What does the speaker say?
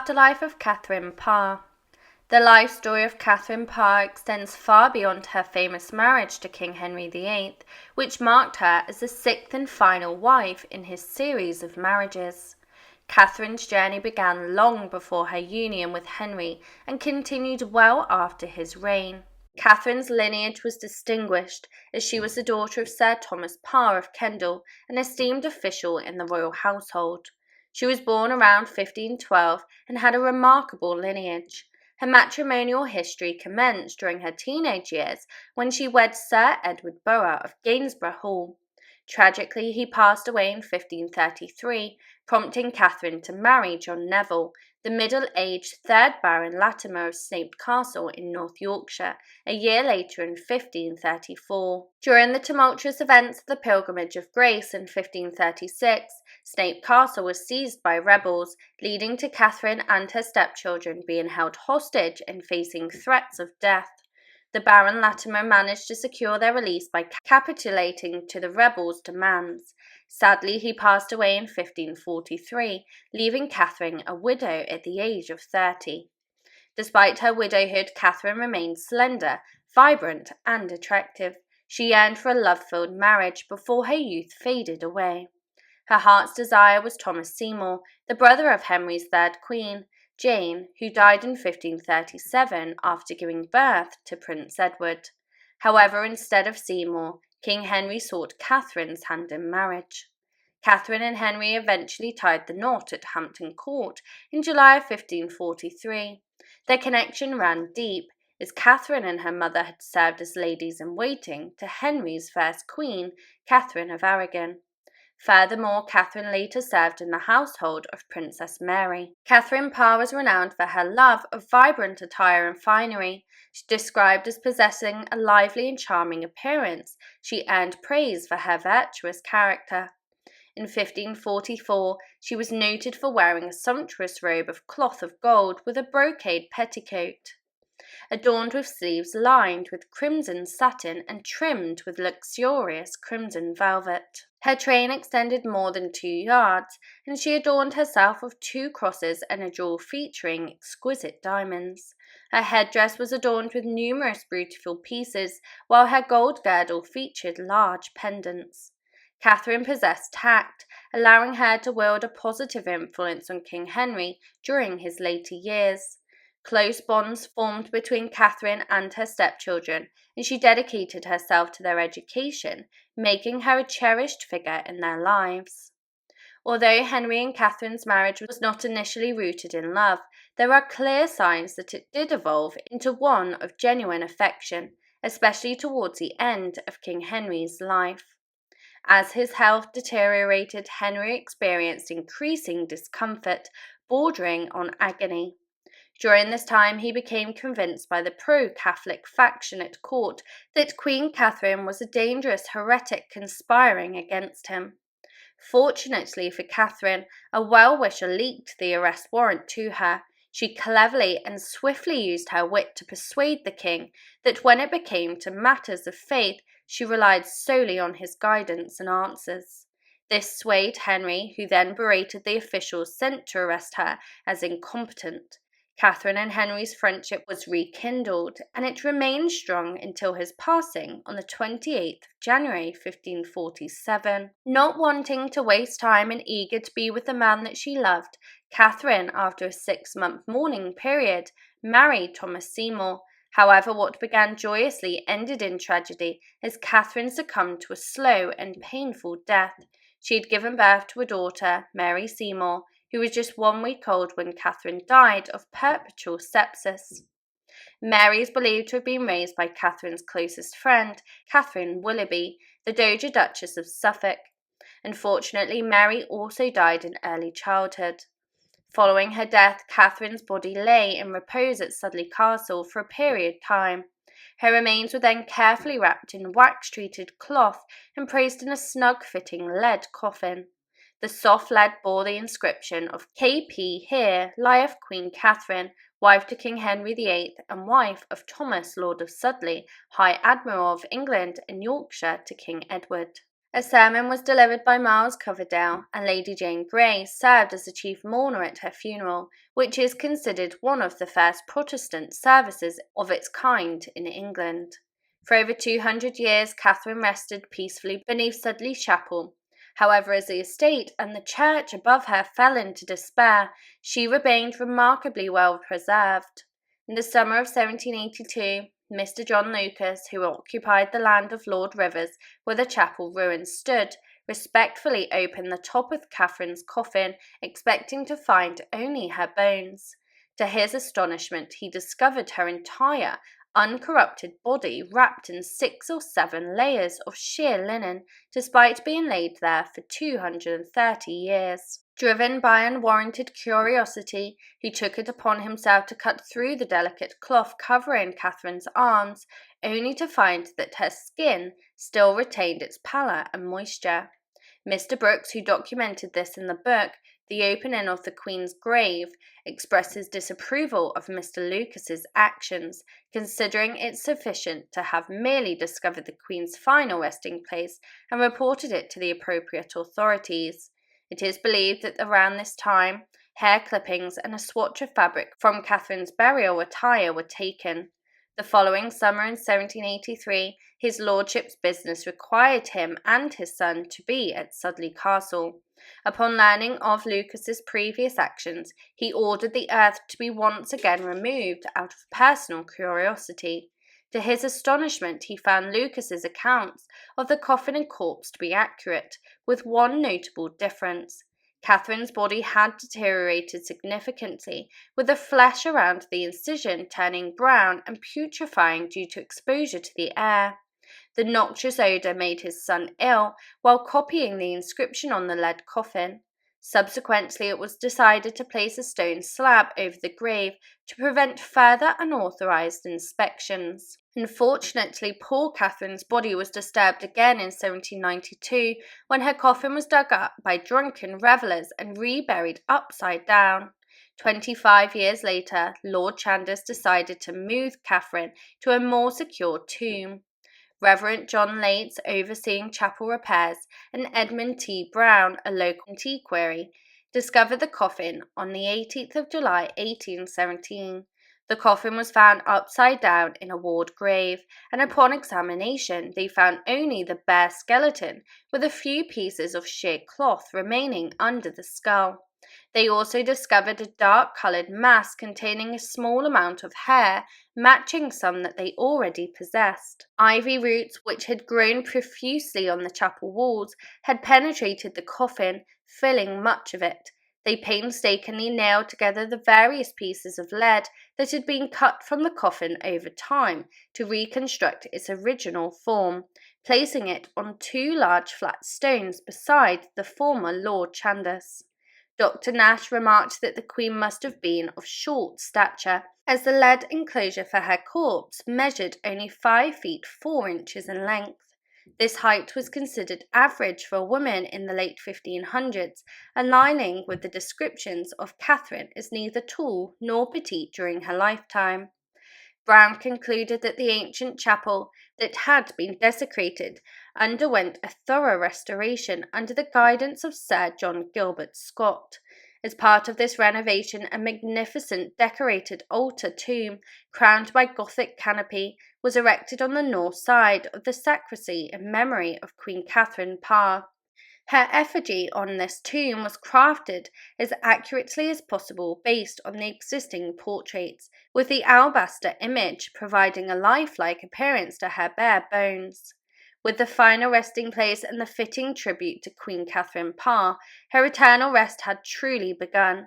Afterlife of Catherine Parr. The life story of Catherine Parr extends far beyond her famous marriage to King Henry VIII, which marked her as the sixth and final wife in his series of marriages. Catherine's journey began long before her union with Henry and continued well after his reign. Catherine's lineage was distinguished, as she was the daughter of Sir Thomas Parr of Kendal, an esteemed official in the royal household. She was born around 1512 and had a remarkable lineage. Her matrimonial history commenced during her teenage years when she wed Sir Edward Burgh of Gainsborough Hall. Tragically, he passed away in 1533, prompting Catherine to marry John Neville, the middle-aged 3rd Baron Latimer of Snape Castle in North Yorkshire, a year later in 1534. During the tumultuous events of the Pilgrimage of Grace in 1536, Snape Castle was seized by rebels, leading to Catherine and her stepchildren being held hostage and facing threats of death. The Baron Latimer managed to secure their release by capitulating to the rebels' demands. Sadly, he passed away in 1543, leaving Catherine a widow at the age of 30. Despite her widowhood, Catherine remained slender, vibrant, and attractive. She yearned for a love-filled marriage before her youth faded away. Her heart's desire was Thomas Seymour, the brother of Henry's third queen, Jane, who died in 1537 after giving birth to Prince Edward. However, instead of Seymour, King Henry sought Catherine's hand in marriage. Catherine and Henry eventually tied the knot at Hampton Court in July of 1543. Their connection ran deep, as Catherine and her mother had served as ladies-in-waiting to Henry's first queen, Catherine of Aragon. Furthermore, Catherine later served in the household of Princess Mary. Catherine Parr was renowned for her love of vibrant attire and finery. She described as possessing a lively and charming appearance. She earned praise for her virtuous character. In 1544, she was noted for wearing a sumptuous robe of cloth of gold with a brocade petticoat, adorned with sleeves lined with crimson satin and trimmed with luxurious crimson velvet. Her train extended more than 2 yards, and she adorned herself with 2 crosses and a jewel featuring exquisite diamonds. Her headdress was adorned with numerous beautiful pieces, while her gold girdle featured large pendants. Catherine possessed tact, allowing her to wield a positive influence on King Henry during his later years. Close bonds formed between Catherine and her stepchildren, and she dedicated herself to their education, making her a cherished figure in their lives. Although Henry and Catherine's marriage was not initially rooted in love, there are clear signs that it did evolve into one of genuine affection, especially towards the end of King Henry's life. As his health deteriorated, Henry experienced increasing discomfort, bordering on agony. During this time, he became convinced by the pro-Catholic faction at court that Queen Catherine was a dangerous heretic conspiring against him. Fortunately for Catherine, a well-wisher leaked the arrest warrant to her. She cleverly and swiftly used her wit to persuade the king that when it came to matters of faith, she relied solely on his guidance and answers. This swayed Henry, who then berated the officials sent to arrest her as incompetent. Catherine and Henry's friendship was rekindled, and it remained strong until his passing on the 28th of January 1547. Not wanting to waste time and eager to be with the man that she loved, Catherine, after a 6-month mourning period, married Thomas Seymour. However, what began joyously ended in tragedy as Catherine succumbed to a slow and painful death. She had given birth to a daughter, Mary Seymour, who was just 1 week old when Catherine died of perpetual sepsis. Mary is believed to have been raised by Catherine's closest friend, Catherine Willoughby, the Dowager Duchess of Suffolk. Unfortunately, Mary also died in early childhood. Following her death, Catherine's body lay in repose at Sudley Castle for a period of time. Her remains were then carefully wrapped in wax-treated cloth and placed in a snug-fitting lead coffin. The soft lead bore the inscription of K.P. Here lieth Queen Catherine, wife to King Henry VIII and wife of Thomas, Lord of Sudley, High Admiral of England and Yorkshire to King Edward. A sermon was delivered by Miles Coverdale, and Lady Jane Grey served as the chief mourner at her funeral, which is considered one of the first Protestant services of its kind in England. For over 200 years, Catherine rested peacefully beneath Studley Chapel. However, as the estate and the church above her fell into despair, she remained remarkably well preserved. In the summer of 1782, Mr. John Lucas, who occupied the land of Lord Rivers, where the chapel ruins stood, respectfully opened the top of Catherine's coffin, expecting to find only her bones. To his astonishment, he discovered her entire, uncorrupted body wrapped in 6 or 7 layers of sheer linen, despite being laid there for 230 years. Driven by unwarranted curiosity, he took it upon himself to cut through the delicate cloth covering Catherine's arms, only to find that her skin still retained its pallor and moisture. Mr. Brooks, who documented this in the book, The Opening of the Queen's Grave, expresses disapproval of Mr. Lucas's actions, considering it sufficient to have merely discovered the Queen's final resting place and reported it to the appropriate authorities. It is believed that around this time, hair clippings and a swatch of fabric from Catherine's burial attire were taken. The following summer in 1783, his lordship's business required him and his son to be at Studley Castle. Upon learning of Lucas's previous actions, he ordered the earth to be once again removed out of personal curiosity. To his astonishment, he found Lucas's accounts of the coffin and corpse to be accurate, with one notable difference. Catherine's body had deteriorated significantly, with the flesh around the incision turning brown and putrefying due to exposure to the air. The noxious odour made his son ill while copying the inscription on the lead coffin. Subsequently, it was decided to place a stone slab over the grave to prevent further unauthorised inspections. Unfortunately, poor Catherine's body was disturbed again in 1792 when her coffin was dug up by drunken revellers and reburied upside down. 25 years later, Lord Chandos decided to move Catherine to a more secure tomb. Reverend John Lates, overseeing chapel repairs, and Edmund T. Brown, a local antiquary, discovered the coffin on the 18th of July, 1817. The coffin was found upside down in a walled grave, and upon examination they found only the bare skeleton, with a few pieces of sheer cloth remaining under the skull. They also discovered a dark-coloured mass containing a small amount of hair, matching some that they already possessed. Ivy roots, which had grown profusely on the chapel walls, had penetrated the coffin, filling much of it. They painstakingly nailed together the various pieces of lead that had been cut from the coffin over time to reconstruct its original form, placing it on 2 large flat stones beside the former Lord Chandos. Dr. Nash remarked that the Queen must have been of short stature, as the lead enclosure for her corpse measured only 5 feet 4 inches in length. This height was considered average for a woman in the late 1500s, aligning with the descriptions of Catherine as neither tall nor petite during her lifetime. Brown concluded that the ancient chapel that had been desecrated underwent a thorough restoration under the guidance of Sir John Gilbert Scott. As part of this renovation, a magnificent decorated altar tomb, crowned by Gothic canopy, was erected on the north side of the sacristy in memory of Queen Catherine Parr. Her effigy on this tomb was crafted as accurately as possible based on the existing portraits, with the alabaster image providing a lifelike appearance to her bare bones. With the final resting place and the fitting tribute to Queen Catherine Parr, her eternal rest had truly begun.